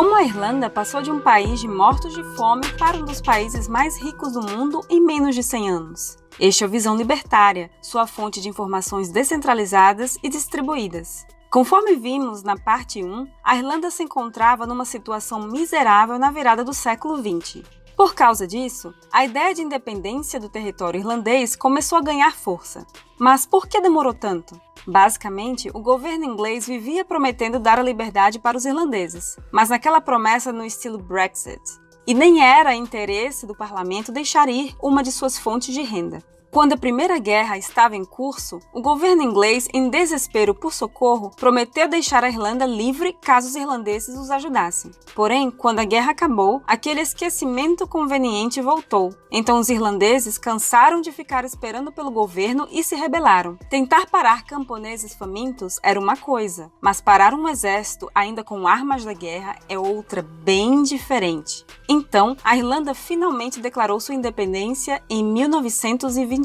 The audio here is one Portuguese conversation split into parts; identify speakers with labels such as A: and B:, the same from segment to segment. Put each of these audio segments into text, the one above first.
A: Como a Irlanda passou de um país de mortos de fome para um dos países mais ricos do mundo em menos de 100 anos. Este é o Visão Libertária, sua fonte de informações descentralizadas e distribuídas. Conforme vimos na parte 1, a Irlanda se encontrava numa situação miserável na virada do século XX. Por causa disso, a ideia de independência do território irlandês começou a ganhar força. Mas por que demorou tanto? Basicamente, o governo inglês vivia prometendo dar a liberdade para os irlandeses, mas naquela promessa no estilo Brexit. E nem era interesse do parlamento deixar ir uma de suas fontes de renda. Quando a Primeira Guerra estava em curso, o governo inglês, em desespero por socorro, prometeu deixar a Irlanda livre caso os irlandeses os ajudassem. Porém, quando a guerra acabou, aquele esquecimento conveniente voltou. Então os irlandeses cansaram de ficar esperando pelo governo e se rebelaram. Tentar parar camponeses famintos era uma coisa, mas parar um exército ainda com armas da guerra é outra bem diferente. Então, a Irlanda finalmente declarou sua independência em 1921.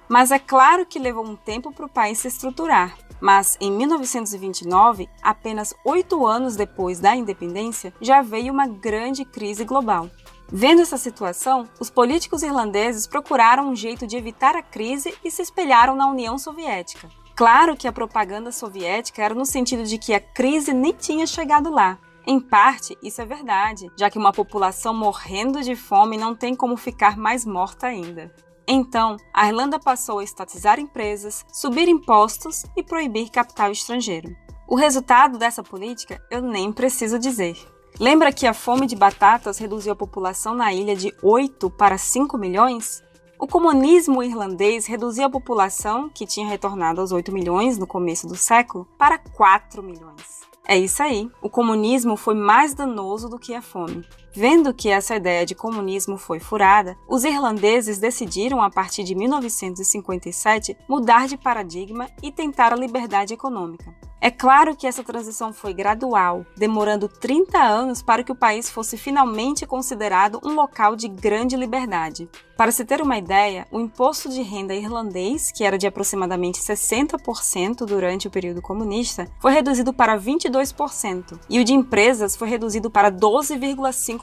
A: Mas é claro que levou um tempo para o país se estruturar. Mas em 1929, apenas 8 anos depois da independência, já veio uma grande crise global. Vendo essa situação, os políticos irlandeses procuraram um jeito de evitar a crise e se espelharam na União Soviética. Claro que a propaganda soviética era no sentido de que a crise nem tinha chegado lá. Em parte, isso é verdade, já que uma população morrendo de fome não tem como ficar mais morta ainda. Então, a Irlanda passou a estatizar empresas, subir impostos e proibir capital estrangeiro. O resultado dessa política eu nem preciso dizer. Lembra que a fome de batatas reduziu a população na ilha de 8 para 5 milhões? O comunismo irlandês reduziu a população, que tinha retornado aos 8 milhões no começo do século, para 4 milhões. É isso aí, o comunismo foi mais danoso do que a fome. Vendo que essa ideia de comunismo foi furada, os irlandeses decidiram, a partir de 1957, mudar de paradigma e tentar a liberdade econômica. É claro que essa transição foi gradual, demorando 30 anos para que o país fosse finalmente considerado um local de grande liberdade. Para se ter uma ideia, o imposto de renda irlandês, que era de aproximadamente 60% durante o período comunista, foi reduzido para 22%, e o de empresas foi reduzido para 12,5%.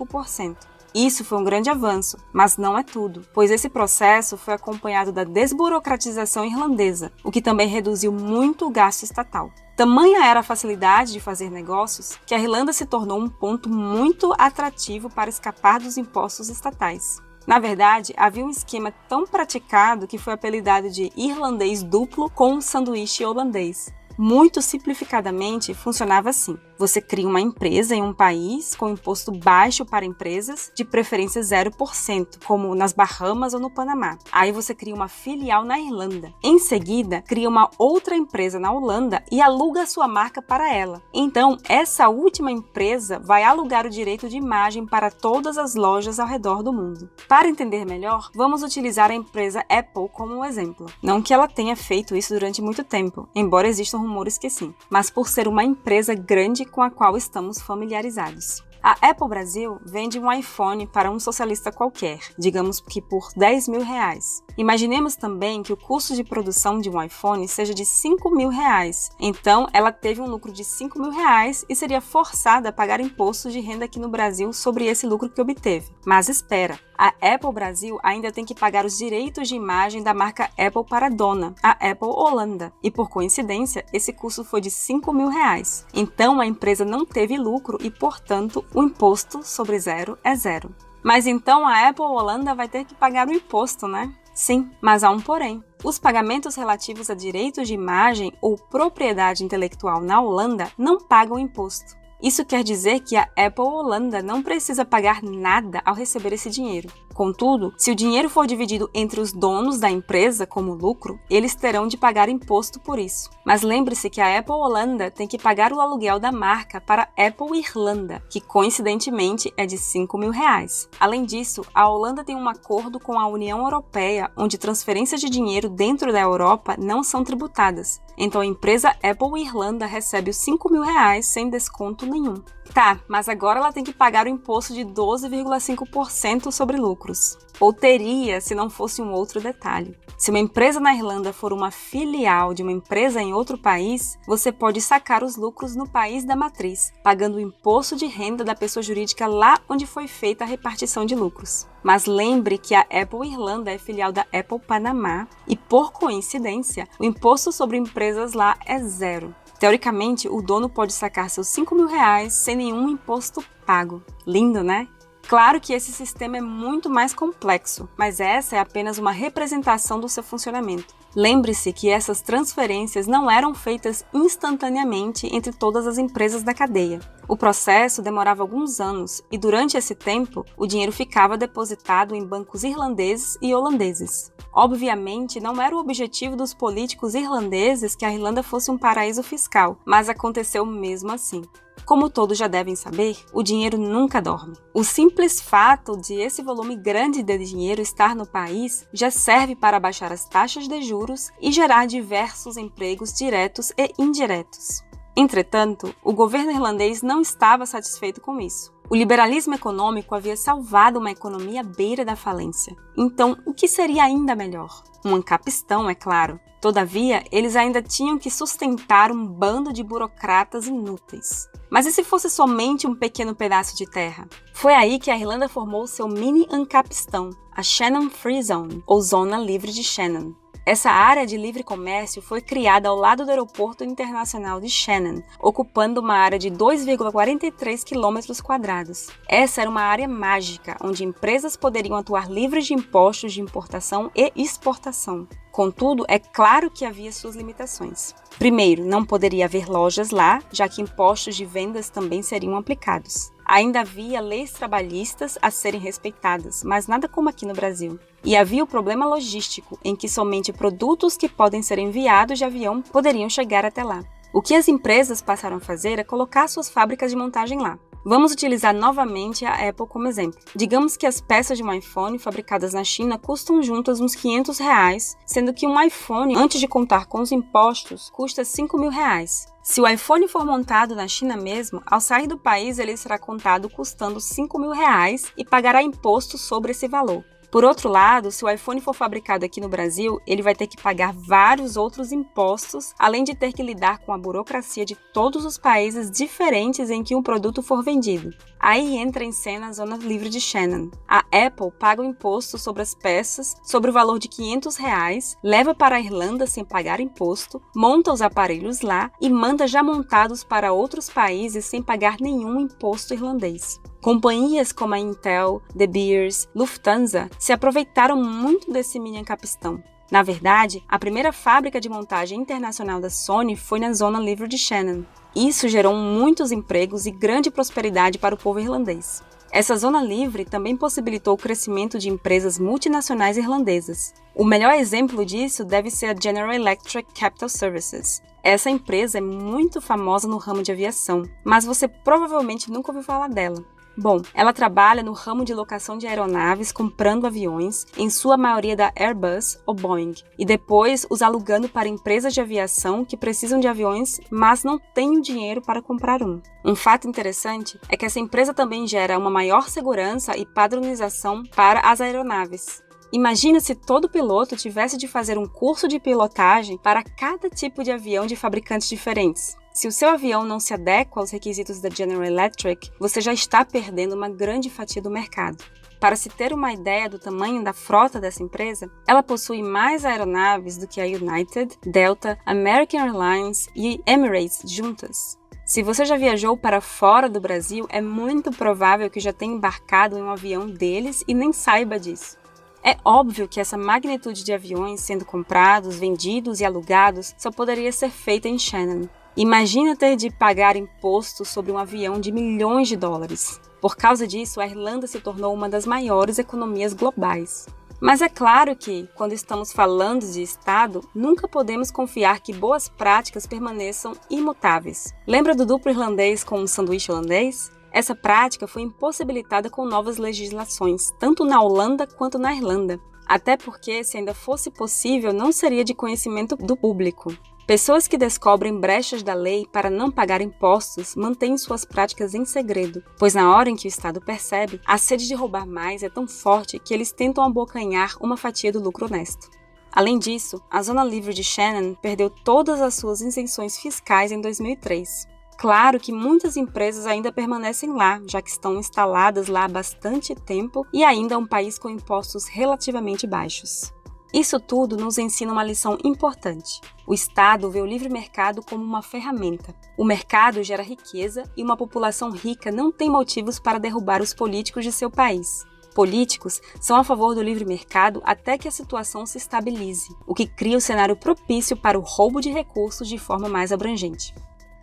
A: Isso foi um grande avanço, mas não é tudo, pois esse processo foi acompanhado da desburocratização irlandesa, o que também reduziu muito o gasto estatal. Tamanha era a facilidade de fazer negócios que a Irlanda se tornou um ponto muito atrativo para escapar dos impostos estatais. Na verdade, havia um esquema tão praticado que foi apelidado de irlandês duplo com um sanduíche holandês. Muito simplificadamente, funcionava assim. Você cria uma empresa em um país com imposto baixo para empresas, de preferência 0%, como nas Bahamas ou no Panamá. Aí você cria uma filial na Irlanda. Em seguida, cria uma outra empresa na Holanda e aluga a sua marca para ela. Então, essa última empresa vai alugar o direito de imagem para todas as lojas ao redor do mundo. Para entender melhor, vamos utilizar a empresa Apple como um exemplo. Não que ela tenha feito isso durante muito tempo, embora existam rumores que sim, mas por ser uma empresa grande com a qual estamos familiarizados. A Apple Brasil vende um iPhone para um socialista qualquer, digamos que por R$10.000. Imaginemos também que o custo de produção de um iPhone seja de R$5.000. Então, ela teve um lucro de R$5.000 e seria forçada a pagar imposto de renda aqui no Brasil sobre esse lucro que obteve. Mas espera! A Apple Brasil ainda tem que pagar os direitos de imagem da marca Apple para a dona, a Apple Holanda. E por coincidência, esse custo foi de R$5.000. Então a empresa não teve lucro e, portanto, o imposto sobre zero é zero. Mas então a Apple Holanda vai ter que pagar o imposto, né? Sim, mas há um porém. Os pagamentos relativos a direitos de imagem ou propriedade intelectual na Holanda não pagam imposto. Isso quer dizer que a Apple Holanda não precisa pagar nada ao receber esse dinheiro. Contudo, se o dinheiro for dividido entre os donos da empresa como lucro, eles terão de pagar imposto por isso. Mas lembre-se que a Apple Holanda tem que pagar o aluguel da marca para a Apple Irlanda, que coincidentemente é de R$5.000. Além disso, a Holanda tem um acordo com a União Europeia, onde transferências de dinheiro dentro da Europa não são tributadas. Então a empresa Apple Irlanda recebe os R$5.000 sem desconto nenhum. Tá, mas agora ela tem que pagar o imposto de 12,5% sobre lucros. Ou teria, se não fosse um outro detalhe. Se uma empresa na Irlanda for uma filial de uma empresa em outro país, você pode sacar os lucros no país da matriz, pagando o imposto de renda da pessoa jurídica lá onde foi feita a repartição de lucros. Mas lembre que a Apple Irlanda é filial da Apple Panamá e, por coincidência, o imposto sobre empresas lá é zero. Teoricamente, o dono pode sacar seus R$5.000 sem nenhum imposto pago. Lindo, né? Claro que esse sistema é muito mais complexo, mas essa é apenas uma representação do seu funcionamento. Lembre-se que essas transferências não eram feitas instantaneamente entre todas as empresas da cadeia. O processo demorava alguns anos e, durante esse tempo, o dinheiro ficava depositado em bancos irlandeses e holandeses. Obviamente, não era o objetivo dos políticos irlandeses que a Irlanda fosse um paraíso fiscal, mas aconteceu mesmo assim. Como todos já devem saber, o dinheiro nunca dorme. O simples fato de esse volume grande de dinheiro estar no país já serve para baixar as taxas de juros e gerar diversos empregos diretos e indiretos. Entretanto, o governo irlandês não estava satisfeito com isso. O liberalismo econômico havia salvado uma economia à beira da falência. Então, o que seria ainda melhor? Um ancapistão, é claro. Todavia, eles ainda tinham que sustentar um bando de burocratas inúteis. Mas e se fosse somente um pequeno pedaço de terra? Foi aí que a Irlanda formou seu mini ancapistão, a Shannon Free Zone, ou Zona Livre de Shannon. Essa área de livre comércio foi criada ao lado do Aeroporto Internacional de Shannon, ocupando uma área de 2,43 km². Essa era uma área mágica, onde empresas poderiam atuar livres de impostos de importação e exportação. Contudo, é claro que havia suas limitações. Primeiro, não poderia haver lojas lá, já que impostos de vendas também seriam aplicados. Ainda havia leis trabalhistas a serem respeitadas, mas nada como aqui no Brasil. E havia o problema logístico, em que somente produtos que podem ser enviados de avião poderiam chegar até lá. O que as empresas passaram a fazer é colocar suas fábricas de montagem lá. Vamos utilizar novamente a Apple como exemplo. Digamos que as peças de um iPhone fabricadas na China custam juntas uns R$500, sendo que um iPhone, antes de contar com os impostos, custa R$5.000. Se o iPhone for montado na China mesmo, ao sair do país ele será contado custando R$5.000 e pagará imposto sobre esse valor. Por outro lado, se o iPhone for fabricado aqui no Brasil, ele vai ter que pagar vários outros impostos, além de ter que lidar com a burocracia de todos os países diferentes em que um produto for vendido. Aí entra em cena a Zona Livre de Shannon. A Apple paga o imposto sobre as peças, sobre o valor de R$500, leva para a Irlanda sem pagar imposto, monta os aparelhos lá e manda já montados para outros países sem pagar nenhum imposto irlandês. Companhias como a Intel, De Beers, Lufthansa se aproveitaram muito desse mini ancapistão. Na verdade, a primeira fábrica de montagem internacional da Sony foi na Zona Livre de Shannon. Isso gerou muitos empregos e grande prosperidade para o povo irlandês. Essa zona livre também possibilitou o crescimento de empresas multinacionais irlandesas. O melhor exemplo disso deve ser a General Electric Capital Services. Essa empresa é muito famosa no ramo de aviação, mas você provavelmente nunca ouviu falar dela. Bom, ela trabalha no ramo de locação de aeronaves, comprando aviões, em sua maioria da Airbus ou Boeing, e depois os alugando para empresas de aviação que precisam de aviões, mas não têm o dinheiro para comprar um. Um fato interessante é que essa empresa também gera uma maior segurança e padronização para as aeronaves. Imagina se todo piloto tivesse de fazer um curso de pilotagem para cada tipo de avião de fabricantes diferentes. Se o seu avião não se adequa aos requisitos da General Electric, você já está perdendo uma grande fatia do mercado. Para se ter uma ideia do tamanho da frota dessa empresa, ela possui mais aeronaves do que a United, Delta, American Airlines e Emirates juntas. Se você já viajou para fora do Brasil, é muito provável que já tenha embarcado em um avião deles e nem saiba disso. É óbvio que essa magnitude de aviões sendo comprados, vendidos e alugados só poderia ser feita em Shannon. Imagina ter de pagar imposto sobre um avião de milhões de dólares. Por causa disso, a Irlanda se tornou uma das maiores economias globais. Mas é claro que, quando estamos falando de Estado, nunca podemos confiar que boas práticas permaneçam imutáveis. Lembra do duplo irlandês com um sanduíche holandês? Essa prática foi impossibilitada com novas legislações, tanto na Holanda quanto na Irlanda. Até porque, se ainda fosse possível, não seria de conhecimento do público. Pessoas que descobrem brechas da lei para não pagar impostos mantêm suas práticas em segredo, pois na hora em que o Estado percebe, a sede de roubar mais é tão forte que eles tentam abocanhar uma fatia do lucro honesto. Além disso, a Zona Livre de Shannon perdeu todas as suas isenções fiscais em 2003. Claro que muitas empresas ainda permanecem lá, já que estão instaladas lá há bastante tempo e ainda é um país com impostos relativamente baixos. Isso tudo nos ensina uma lição importante. O Estado vê o livre mercado como uma ferramenta. O mercado gera riqueza e uma população rica não tem motivos para derrubar os políticos de seu país. Políticos são a favor do livre mercado até que a situação se estabilize, o que cria o cenário propício para o roubo de recursos de forma mais abrangente.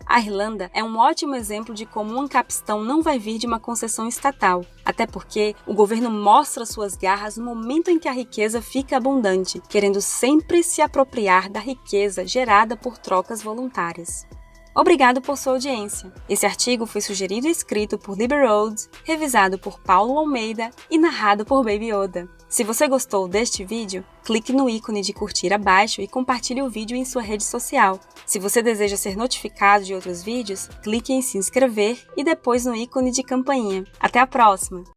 A: A Irlanda é um ótimo exemplo de como um capistão não vai vir de uma concessão estatal, até porque o governo mostra suas garras no momento em que a riqueza fica abundante, querendo sempre se apropriar da riqueza gerada por trocas voluntárias. Obrigado por sua audiência. Esse artigo foi sugerido e escrito por Libby Rhodes, revisado por Paulo Almeida e narrado por Baby Yoda. Se você gostou deste vídeo, clique no ícone de curtir abaixo e compartilhe o vídeo em sua rede social. Se você deseja ser notificado de outros vídeos, clique em se inscrever e depois no ícone de campainha. Até a próxima!